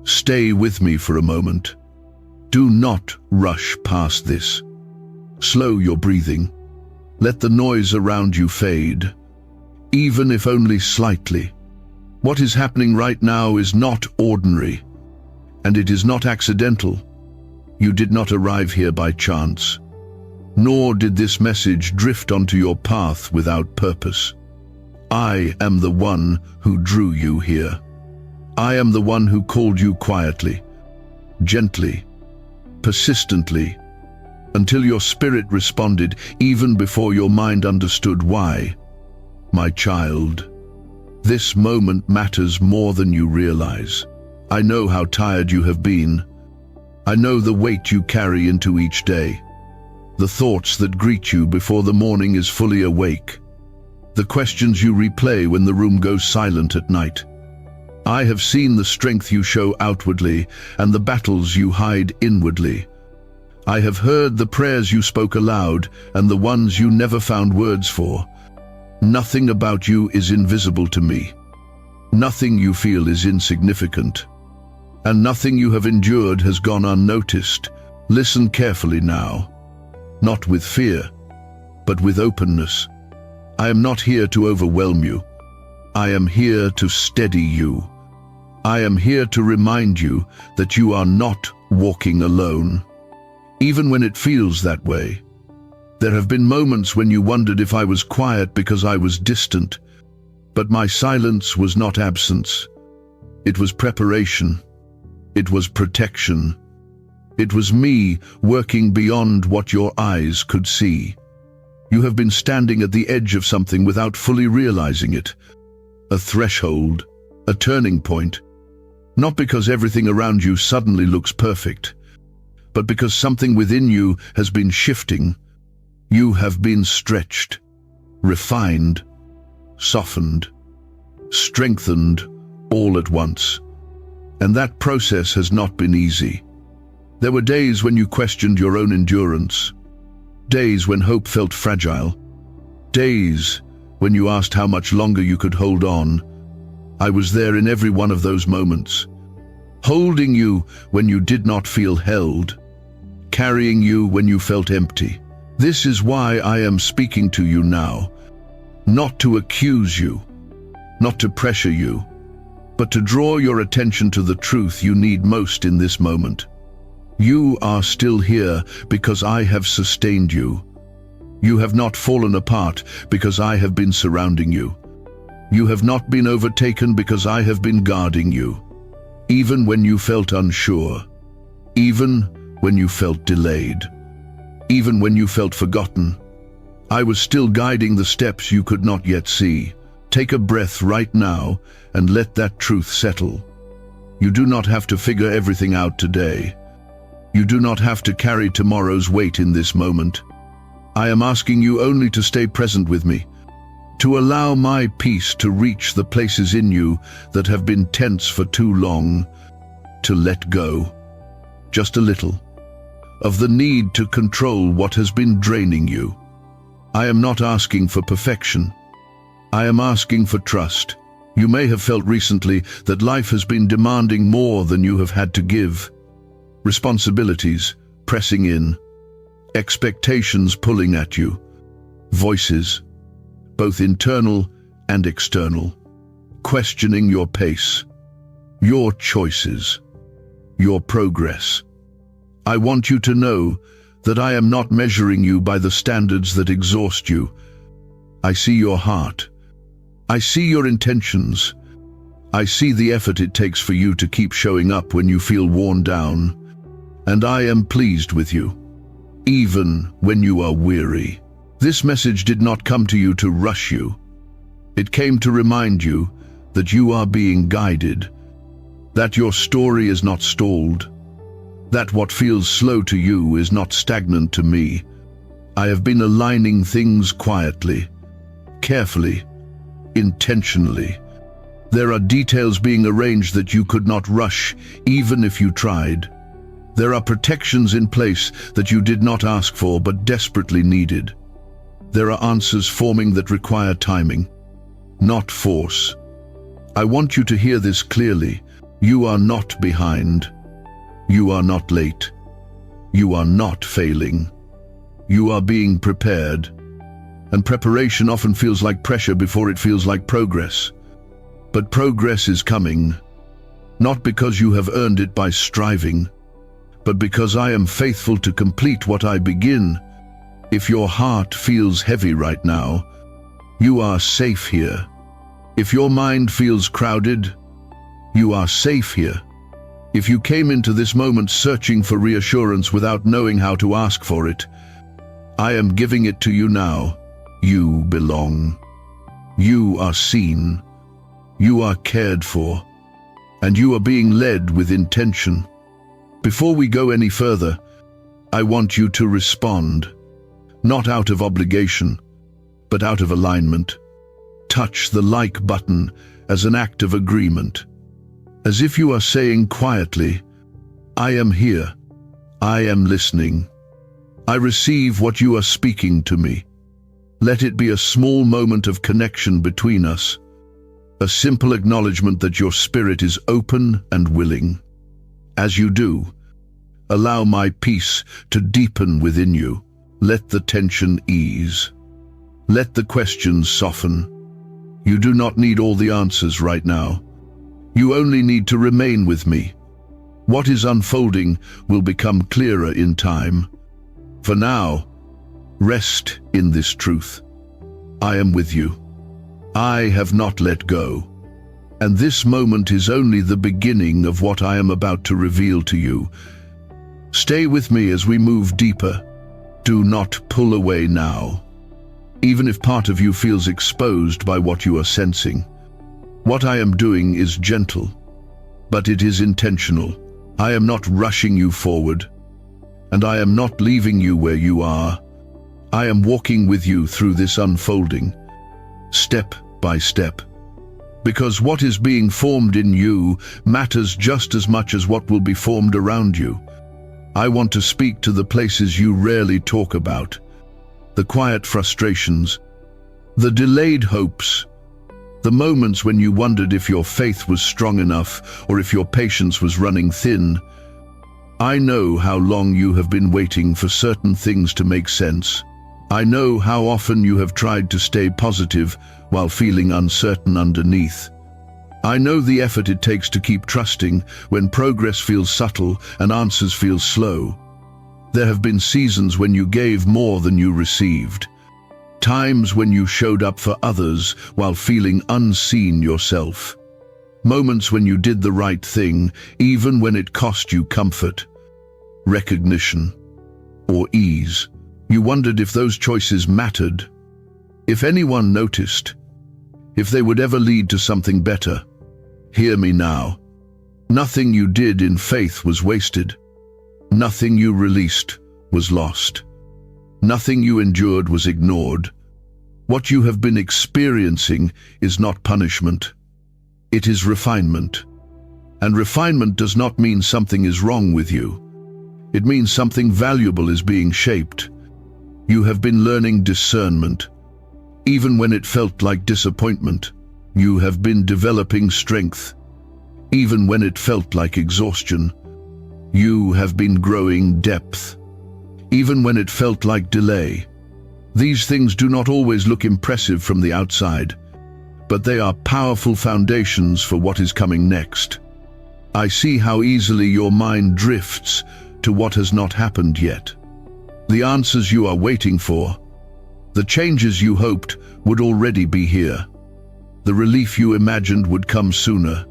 Stay with me for a moment. Do not rush past this. Slow your breathing. Let the noise around you fade, even if only slightly. What is happening right now is not ordinary, and it is not accidental. You did not arrive here by chance, nor did this message drift onto your path without purpose. I am the one who drew you here. I am the one who called you quietly, gently, persistently, until your spirit responded even before your mind understood why. My child, this moment matters more than you realize. I know how tired you have been. I know the weight you carry into each day, the thoughts that greet you before the morning is fully awake, the questions you replay when the room goes silent at night. I have seen the strength you show outwardly and the battles you hide inwardly. I have heard the prayers you spoke aloud and the ones you never found words for. Nothing about you is invisible to me. Nothing you feel is insignificant. And nothing you have endured has gone unnoticed. Listen carefully now. Not with fear, but with openness. I am not here to overwhelm you. I am here to steady you. I am here to remind you that you are not walking alone. Even when it feels that way. There have been moments when you wondered if I was quiet because I was distant, but my silence was not absence. It was preparation. It was protection. It was me working beyond what your eyes could see. You have been standing at the edge of something without fully realizing it. A threshold, a turning point. Not because everything around you suddenly looks perfect, but because something within you has been shifting. You have been stretched, refined, softened, strengthened all at once. And that process has not been easy. There were days when you questioned your own endurance, days when hope felt fragile, days when you asked how much longer you could hold on. I was there in every one of those moments, holding you when you did not feel held, carrying you when you felt empty. This is why I am speaking to you now, not to accuse you, not to pressure you, but to draw your attention to the truth you need most in this moment. You are still here because I have sustained you. You have not fallen apart because I have been surrounding you. You have not been overtaken because I have been guarding you. Even when you felt unsure, even when you felt delayed, even when you felt forgotten, I was still guiding the steps you could not yet see. Take a breath right now and let that truth settle. You do not have to figure everything out today. You do not have to carry tomorrow's weight in this moment. I am asking you only to stay present with me, to allow my peace to reach the places in you that have been tense for too long, to let go, just a little, of the need to control what has been draining you. I am not asking for perfection. I am asking for trust. You may have felt recently that life has been demanding more than you have had to give. Responsibilities pressing in, expectations pulling at you, voices, both internal and external, questioning your pace, your choices, your progress. I want you to know that I am not measuring you by the standards that exhaust you. I see your heart. I see your intentions. I see the effort it takes for you to keep showing up when you feel worn down. And I am pleased with you, even when you are weary. This message did not come to you to rush you. It came to remind you that you are being guided, that your story is not stalled, that what feels slow to you is not stagnant to me. I have been aligning things quietly, carefully, intentionally. There are details being arranged that you could not rush, even if you tried. There are protections in place that you did not ask for but desperately needed. There are answers forming that require timing, not force. I want you to hear this clearly. You are not behind. You are not late. You are not failing. You are being prepared. And preparation often feels like pressure before it feels like progress. But progress is coming, not because you have earned it by striving, but because I am faithful to complete what I begin. If your heart feels heavy right now, you are safe here. If your mind feels crowded, you are safe here. If you came into this moment searching for reassurance without knowing how to ask for it, I am giving it to you now. You belong. You are seen. You are cared for. And you are being led with intention. Before we go any further, I want you to respond, not out of obligation, but out of alignment. Touch the like button as an act of agreement, as if you are saying quietly, I am here. I am listening. I receive what you are speaking to me. Let it be a small moment of connection between us, a simple acknowledgement that your spirit is open and willing. As you do, allow my peace to deepen within you. Let the tension ease. Let the questions soften. You do not need all the answers right now. You only need to remain with me. What is unfolding will become clearer in time. For now, rest in this truth. I am with you. I have not let go. And this moment is only the beginning of what I am about to reveal to you. Stay with me as we move deeper. Do not pull away now, even if part of you feels exposed by what you are sensing. What I am doing is gentle, but it is intentional. I am not rushing you forward, and I am not leaving you where you are. I am walking with you through this unfolding, step by step, because what is being formed in you matters just as much as what will be formed around you. I want to speak to the places you rarely talk about, the quiet frustrations, the delayed hopes, the moments when you wondered if your faith was strong enough or if your patience was running thin. I know how long you have been waiting for certain things to make sense. I know how often you have tried to stay positive while feeling uncertain underneath. I know the effort it takes to keep trusting when progress feels subtle and answers feel slow. There have been seasons when you gave more than you received. Times when you showed up for others while feeling unseen yourself. Moments when you did the right thing, even when it cost you comfort, recognition, or ease. You wondered if those choices mattered, if anyone noticed, if they would ever lead to something better. Hear me now. Nothing you did in faith was wasted. Nothing you released was lost. Nothing you endured was ignored. What you have been experiencing is not punishment. It is refinement. And refinement does not mean something is wrong with you. It means something valuable is being shaped. You have been learning discernment. Even when it felt like disappointment, you have been developing strength. Even when it felt like exhaustion, you have been growing depth. Even when it felt like delay. These things do not always look impressive from the outside, but they are powerful foundations for what is coming next. I see how easily your mind drifts to what has not happened yet. The answers you are waiting for, the changes you hoped would already be here. The relief you imagined would come sooner.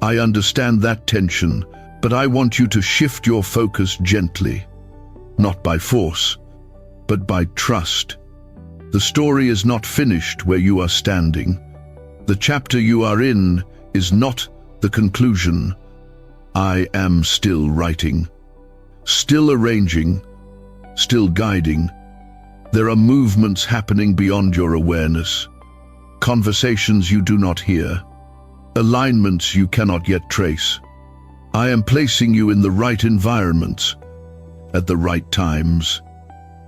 I understand that tension, but I want you to shift your focus gently, not by force, but by trust. The story is not finished where you are standing. The chapter you are in is not the conclusion. I am still writing, still arranging, still guiding. There are movements happening beyond your awareness, conversations you do not hear, alignments you cannot yet trace. I am placing you in the right environments, at the right times,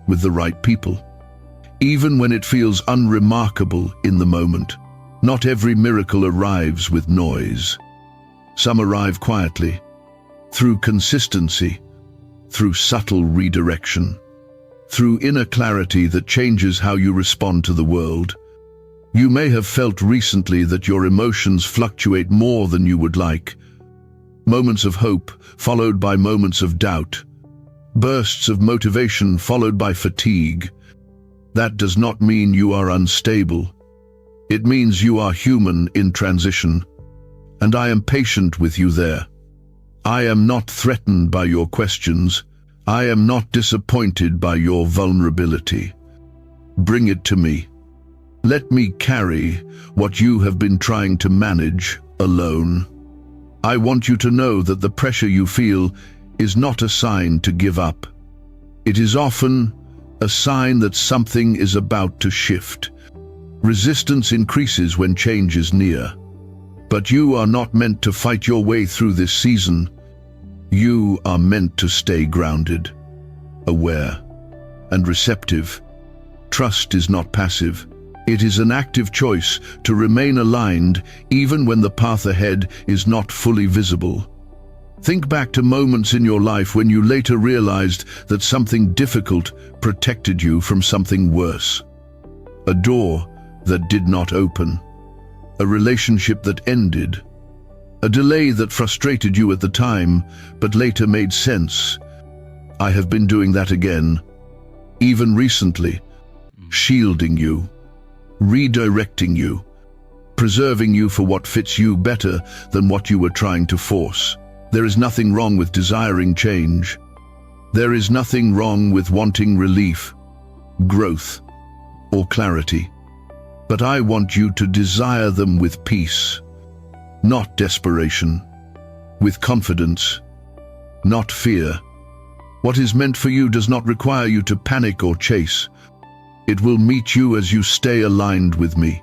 with the right people. Even when it feels unremarkable in the moment, not every miracle arrives with noise. Some arrive quietly, through consistency, through subtle redirection, through inner clarity that changes how you respond to the world. You may have felt recently that your emotions fluctuate more than you would like. Moments of hope followed by moments of doubt. Bursts of motivation followed by fatigue. That does not mean you are unstable. It means you are human in transition. And I am patient with you there. I am not threatened by your questions. I am not disappointed by your vulnerability. Bring it to me. Let me carry what you have been trying to manage alone. I want you to know that the pressure you feel is not a sign to give up. It is often a sign that something is about to shift. Resistance increases when change is near. But you are not meant to fight your way through this season. You are meant to stay grounded, aware, and receptive. Trust is not passive. It is an active choice to remain aligned even when the path ahead is not fully visible. Think back to moments in your life when you later realized that something difficult protected you from something worse. A door that did not open. A relationship that ended. A delay that frustrated you at the time, but later made sense. I have been doing that again, even recently, shielding you, redirecting you, preserving you for what fits you better than what you were trying to force. There is nothing wrong with desiring change. There is nothing wrong with wanting relief, growth, or clarity. But I want you to desire them with peace, not desperation, with confidence, not fear. What is meant for you does not require you to panic or chase. It will meet you as you stay aligned with me.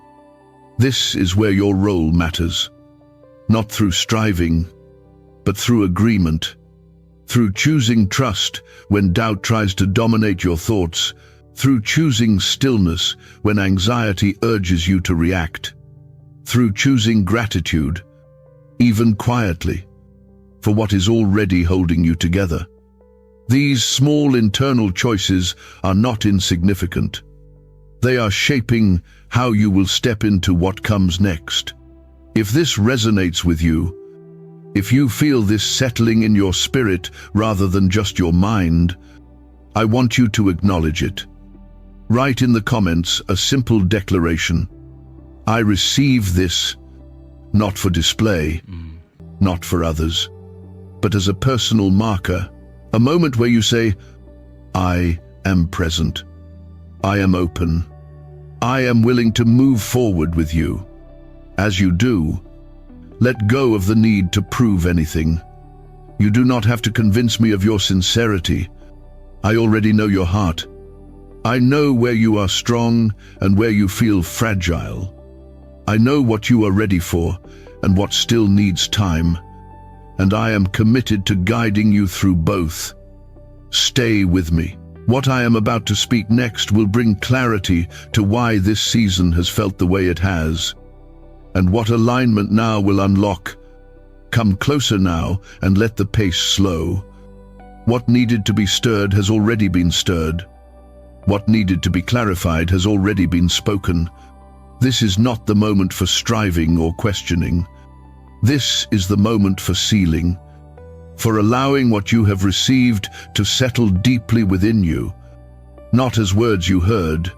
This is where your role matters, not through striving, but through agreement, through choosing trust when doubt tries to dominate your thoughts, through choosing stillness when anxiety urges you to react, through choosing gratitude, even quietly, for what is already holding you together. These small internal choices are not insignificant. They are shaping how you will step into what comes next. If this resonates with you, if you feel this settling in your spirit rather than just your mind, I want you to acknowledge it. Write in the comments a simple declaration. I receive this, not for display, not for others, but as a personal marker, a moment where you say, I am present. I am open. I am willing to move forward with you. As you do, let go of the need to prove anything. You do not have to convince me of your sincerity. I already know your heart. I know where you are strong and where you feel fragile. I know what you are ready for and what still needs time. And I am committed to guiding you through both. Stay with me. What I am about to speak next will bring clarity to why this season has felt the way it has, and what alignment now will unlock. Come closer now and let the pace slow. What needed to be stirred has already been stirred. What needed to be clarified has already been spoken. This is not the moment for striving or questioning. This is the moment for sealing, for allowing what you have received to settle deeply within you, not as words you heard,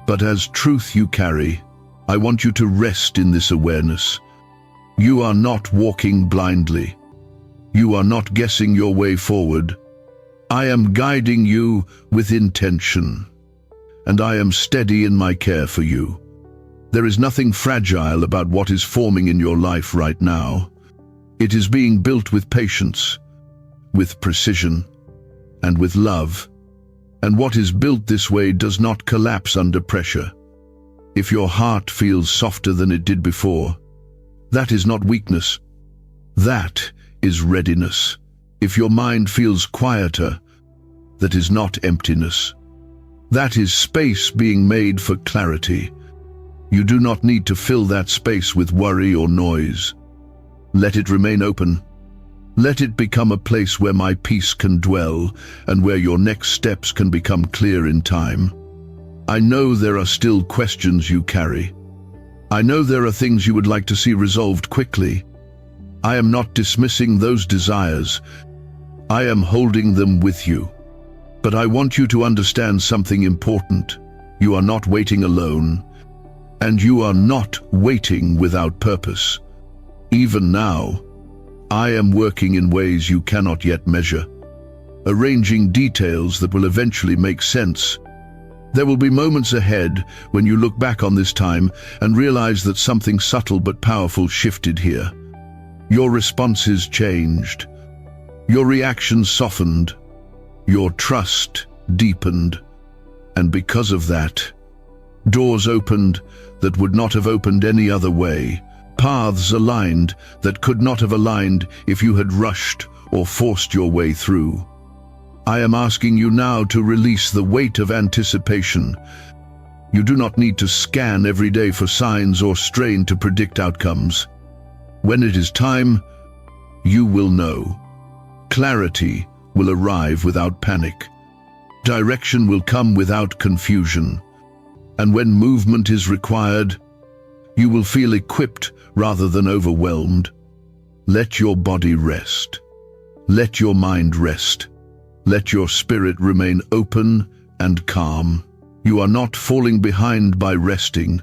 but as truth you carry. I want you to rest in this awareness. You are not walking blindly. You are not guessing your way forward. I am guiding you with intention, and I am steady in my care for you. There is nothing fragile about what is forming in your life right now. It is being built with patience, with precision, and with love. And what is built this way does not collapse under pressure. If your heart feels softer than it did before, that is not weakness. That is readiness. If your mind feels quieter, that is not emptiness. That is space being made for clarity. You do not need to fill that space with worry or noise. Let it remain open. Let it become a place where my peace can dwell and where your next steps can become clear in time. I know there are still questions you carry. I know there are things you would like to see resolved quickly. I am not dismissing those desires. I am holding them with you. But I want you to understand something important. You are not waiting alone, and you are not waiting without purpose. Even now, I am working in ways you cannot yet measure, arranging details that will eventually make sense. There will be moments ahead when you look back on this time and realize that something subtle but powerful shifted here. Your responses changed. Your reactions softened. Your trust deepened. And because of that, doors opened that would not have opened any other way. Paths aligned that could not have aligned if you had rushed or forced your way through. I am asking you now to release the weight of anticipation. You do not need to scan every day for signs or strain to predict outcomes. When it is time, you will know. Clarity will arrive without panic. Direction will come without confusion. And when movement is required, you will feel equipped rather than overwhelmed. Let your body rest. Let your mind rest. Let your spirit remain open and calm. You are not falling behind by resting.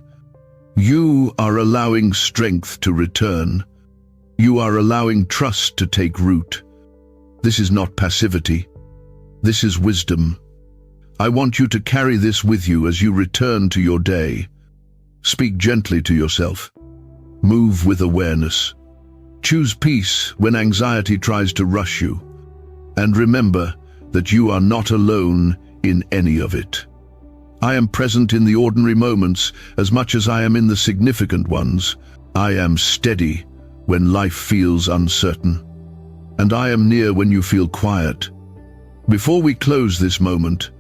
You are allowing strength to return. You are allowing trust to take root. This is not passivity. This is wisdom. I want you to carry this with you as you return to your day. Speak gently to yourself. Move with awareness. Choose peace when anxiety tries to rush you. And remember that you are not alone in any of it. I am present in the ordinary moments as much as I am in the significant ones. I am steady when life feels uncertain. And I am near when you feel quiet. Before we close this moment,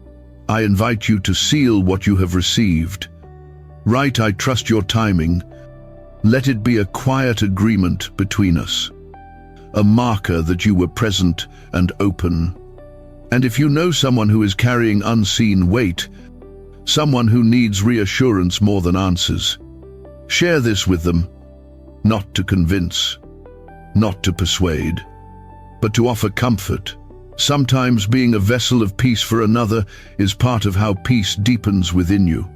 I invite you to seal what you have received. Write, "I trust your timing." Let it be a quiet agreement between us, a marker that you were present and open. And if you know someone who is carrying unseen weight, someone who needs reassurance more than answers, share this with them, not to convince, not to persuade, but to offer comfort. Sometimes being a vessel of peace for another is part of how peace deepens within you.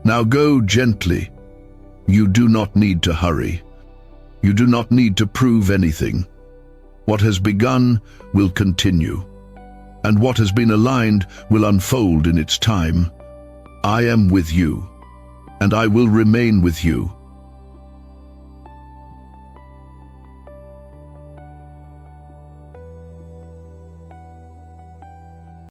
Now go gently. You do not need to hurry. You do not need to prove anything. What has begun will continue, and what has been aligned will unfold in its time. I am with you, and I will remain with you.